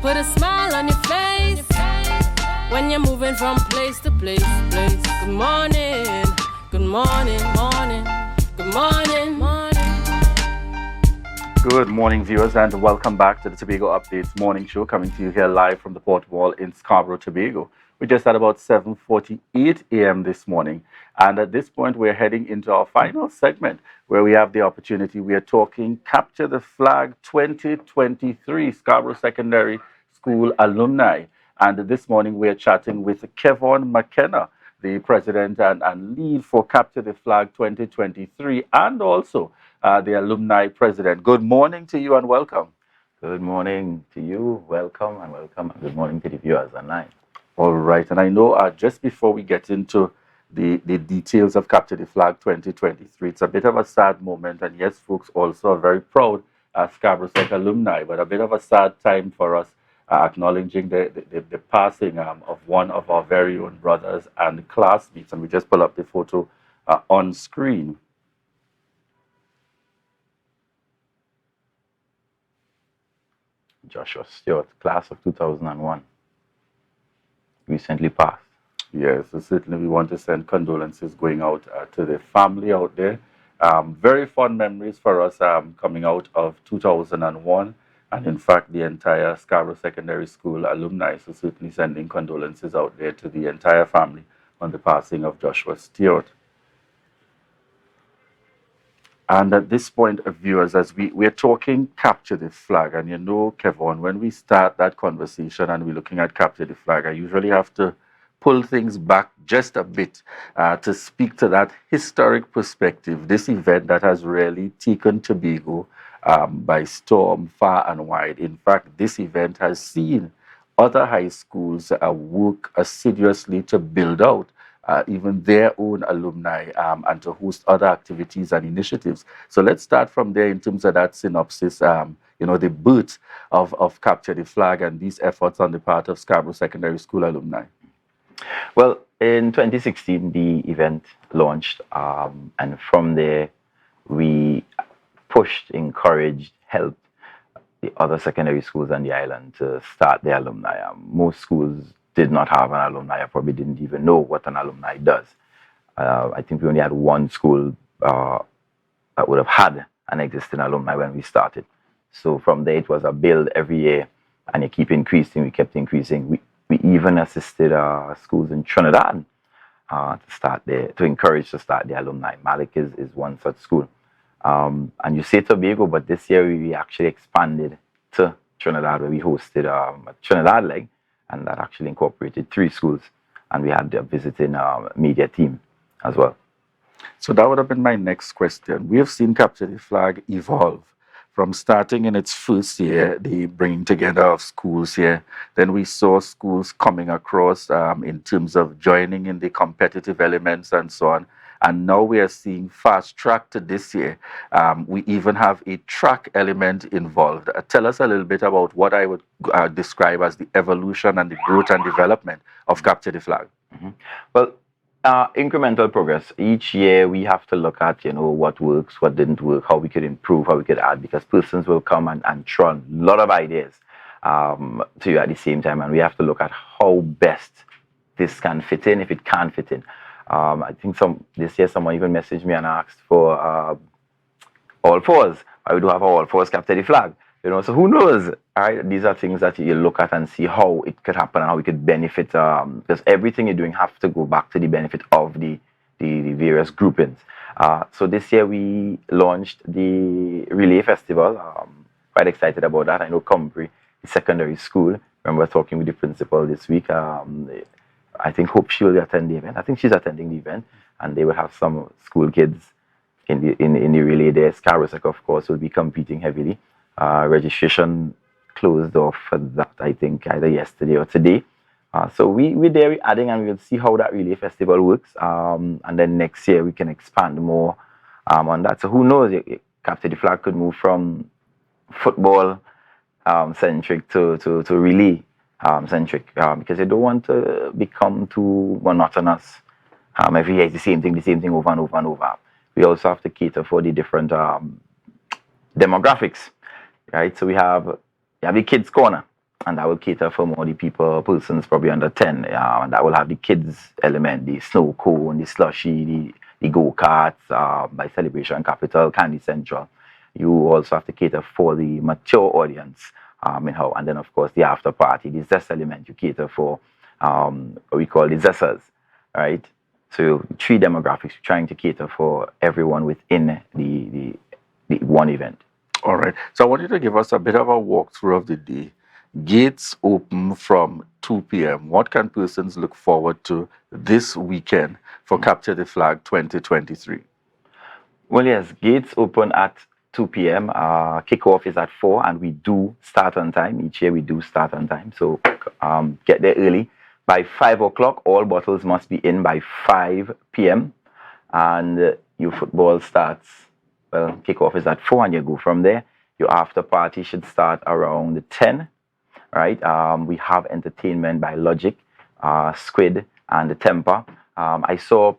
put a smile on your face when you're moving from place to place. Good morning, good morning, morning, good morning, morning. Good morning, viewers, and welcome back to the Tobago Updates morning show, coming to you here live from the Port Wall in Scarborough, Tobago. We just at about 7:48 a.m. this morning, and at this point, we're heading into our final segment, where we have the opportunity. We are talking Capture the Flag 2023 Scarborough Secondary School alumni, and this morning we are chatting with Kevon McKenna, the president and lead for Capture the Flag 2023, and also the alumni president. Good morning to you and welcome. Good morning to you, welcome and welcome. Good morning to the viewers online. All right, and I know just before we get into the details of Capture the Flag 2023, it's a bit of a sad moment, and yes, folks also are very proud as Scarborough Sec alumni, but a bit of a sad time for us acknowledging the passing of one of our very own brothers and classmates, and we just pull up the photo on screen. Joshua Stewart, class of 2001, recently passed. Yes, so certainly we want to send condolences going out to the family out there. Very fond memories for us coming out of 2001, and in fact the entire Scarborough Secondary School alumni, so certainly sending condolences out there to the entire family on the passing of Joshua Stewart. And at this point, viewers, as we're talking Capture the Flag, and you know, Kevon, when we start that conversation and we're looking at Capture the Flag, I usually have to pull things back just a bit to speak to that historic perspective, this event that has really taken Tobago by storm far and wide. In fact, this event has seen other high schools work assiduously to build out even their own alumni and to host other activities and initiatives. So let's start from there in terms of that synopsis, you know, the birth of Capture the Flag and these efforts on the part of Scarborough Secondary School alumni. Well, in 2016, the event launched, and from there, we pushed, encouraged, helped the other secondary schools on the island to start their alumni. Most schools did not have an alumni. I probably didn't even know what an alumni does. I think we only had one school that would have had an existing alumni when we started. So from there, it was a build every year, and it keep increasing. We kept increasing. We even assisted schools in Trinidad to encourage to start the alumni. Malik is one such school. And you say Tobago, but this year we actually expanded to Trinidad, where we hosted a Trinidad leg, and that actually incorporated 3 schools, and we had a visiting media team as well. So that would have been my next question. We have seen Capture the Flag evolve from starting in its first year, the bringing together of schools here. Then we saw schools coming across in terms of joining in the competitive elements and so on. And now we are seeing fast track to this year. We even have a track element involved. Tell us a little bit about what I would describe as the evolution and the growth and development of Capture the Flag. Mm-hmm. Well, incremental progress. Each year we have to look at, you know, what works, what didn't work, how we could improve, how we could add, because persons will come and throw a lot of ideas to you at the same time, and we have to look at how best this can fit in, if it can fit in. I think this year someone even messaged me and asked for all fours. I do have all fours Capture the Flag. You know, so who knows? Right? These are things that you look at and see how it could happen and how we could benefit. Because everything you're doing has to go back to the benefit of the various groupings. So this year we launched the Relay Festival. Quite excited about that. I know Cumbria, the secondary school. Remember talking with the principal this week. I think hope she will attend the event. I think she's attending the event, and they will have some school kids in the relay there. Scarborough, of course, will be competing heavily. Registration closed off for that, I think, either yesterday or today. So we're there adding, and we'll see how that relay festival works. And then next year we can expand more on that. So who knows? Capture the Flag could move from football centric to relay centric, because they don't want to become too monotonous. Every year it's the same thing over and over and over. We also have to cater for the different demographics, right? So we have the kids corner, and that will cater for more the persons probably under 10. And that will have the kids element, the snow cone, the slushy, the go-karts, by Celebration Capital, Candy Central. You also have to cater for the mature audience, and then of course the after party, the zest element, you cater for what we call the zesters, right? So 3 demographics, trying to cater for everyone within the one event. All right. So I want you to give us a bit of a walkthrough of the day. Gates open from 2 p.m. What can persons look forward to this weekend for Capture the Flag 2023? Well, yes, gates open at 2 p.m. Kickoff is at 4, and we do start on time. Each year we do start on time. So get there early. By 5 o'clock, all bottles must be in by 5 p.m. And your football starts, well, kickoff is at 4, and you go from there. Your after party should start around 10, right? We have entertainment by Logic, Squid, and the Temper. I saw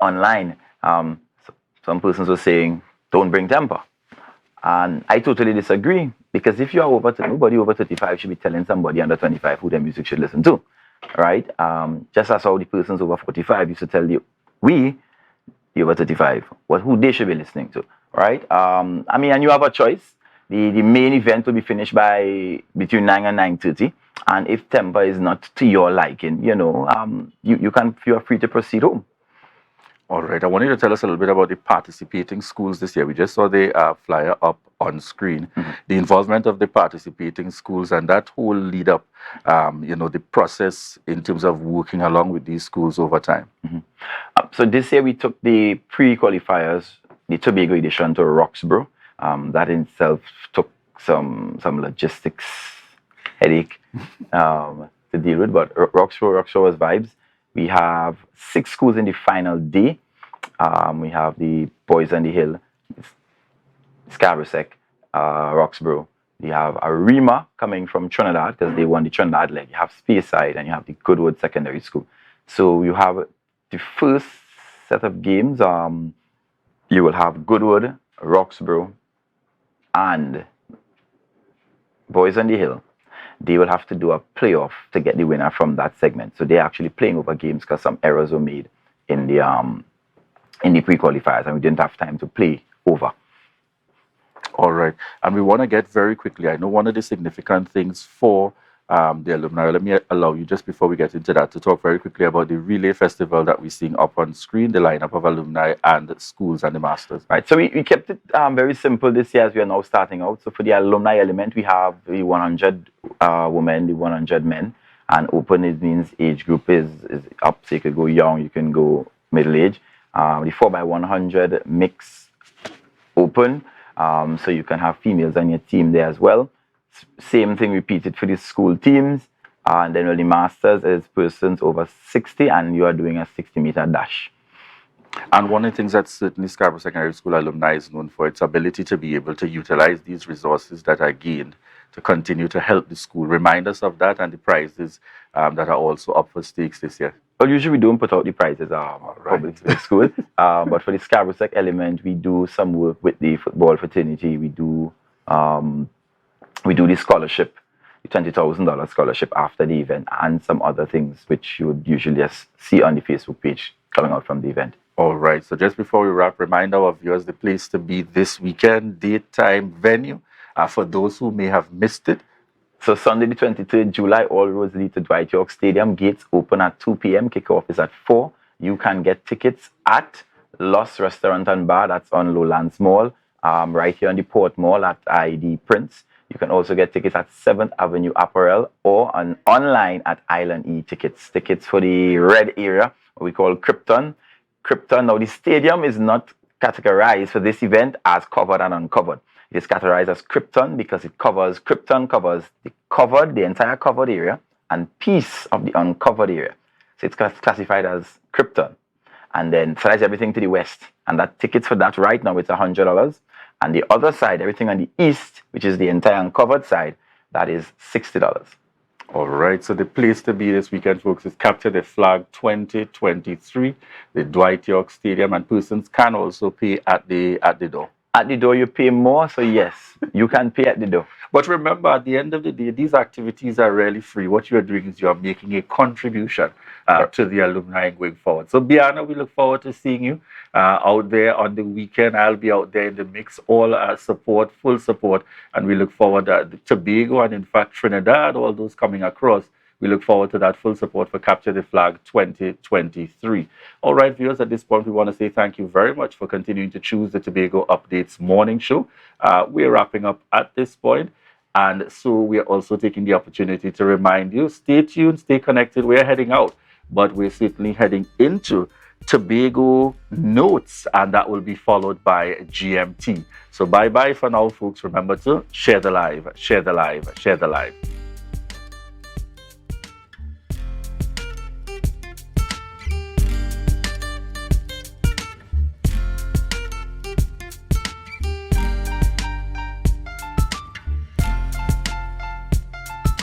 online some persons were saying, don't bring Temper. And I totally disagree, because if you are nobody over 35 should be telling somebody under 25 who their music should listen to, right? Just as how the persons over 45 used to tell you, the over 35, who they should be listening to, right? And you have a choice. The main event will be finished by between 9 and 9:30. And if Temper is not to your liking, you are free to proceed home. All right. I want you to tell us a little bit about the participating schools this year. We just saw the flyer up on screen. Mm-hmm. The involvement of the participating schools and that whole lead up, the process in terms of working along with these schools over time. Mm-hmm. So this year we took the pre-qualifiers, the Tobago edition, to Roxborough. That in itself took some logistics headache to deal with, but Roxborough was vibes. We have 6 schools in the final day. We have the Boys on the Hill, Scarborough, Roxborough. We have Arima coming from Trinidad, because they won the Trinidad leg. You have Speyside, and you have the Goodwood Secondary School. So you have the first set of games. You will have Goodwood, Roxborough, and Boys on the Hill. They will have to do a playoff to get the winner from that segment. So they're actually playing over games because some errors were made in the pre-qualifiers, and we didn't have time to play over. All right. And we want to get very quickly, I know one of the significant things for the alumni, let me allow you, just before we get into that, to talk very quickly about the Relay Festival that we're seeing up on screen, the lineup of alumni and schools and the masters. Right. So we kept it very simple this year as we are now starting out. So for the alumni element, we have the 100 women, the 100 men, and open, it means age group is up. So you could go young, you can go middle age. The 4x100 mix open, so you can have females on your team there as well. Same thing repeated for the school teams. And then the masters is persons over 60, and you are doing a 60-meter dash. And one of the things that certainly Scarborough Secondary School alumni is known for, its ability to be able to utilize these resources that are gained to continue to help the school. Remind us of that and the prizes that are also up for stakes this year. Well, usually we don't put out the prizes public to the school. But for the Scarborough Sec element, we do some work with the football fraternity. We do the scholarship, the $20,000 scholarship after the event, and some other things which you would usually just see on the Facebook page coming out from the event. All right. So just before we wrap, remind our viewers the place to be this weekend, date, time, venue, for those who may have missed it. So Sunday the 23rd July, all roads lead to Dwight York Stadium. Gates open at 2 p.m. Kickoff is at 4. You can get tickets at Lost Restaurant and Bar. That's on Lowlands Mall, right here on the Port Mall at ID Prince. You can also get tickets at 7th Avenue Apparel or online at Island E Tickets. Tickets for the red area, what we call Krypton. Now, the stadium is not categorized for this event as covered and uncovered. It is categorized as Krypton because Krypton covers the entire covered area and piece of the uncovered area. So it's classified as Krypton. And then so that's everything to the west. And that tickets for that right now, it's $100. And the other side, everything on the east, which is the entire uncovered side, that is $60. All right, so the place to be this weekend, folks, is Capture the Flag 2023, the Dwight York Stadium, and persons can also pay at the door. At the door, you pay more, so yes, you can pay at the door. But remember, at the end of the day, these activities are really free. What you are doing is you are making a contribution to the alumni going forward. So, Biana, we look forward to seeing you out there on the weekend. I'll be out there in the mix, all support, full support. And we look forward to Tobago and, in fact, Trinidad, all those coming across. We look forward to that full support for Capture the Flag 2023. All right, viewers, at this point, we want to say thank you very much for continuing to choose the Tobago Updates morning show. We're wrapping up at this point. And so we are also taking the opportunity to remind you, stay tuned, stay connected. We're heading out, but we're certainly heading into Tobago Notes, and that will be followed by GMT. So bye-bye for now, folks. Remember to share the live, share the live, share the live.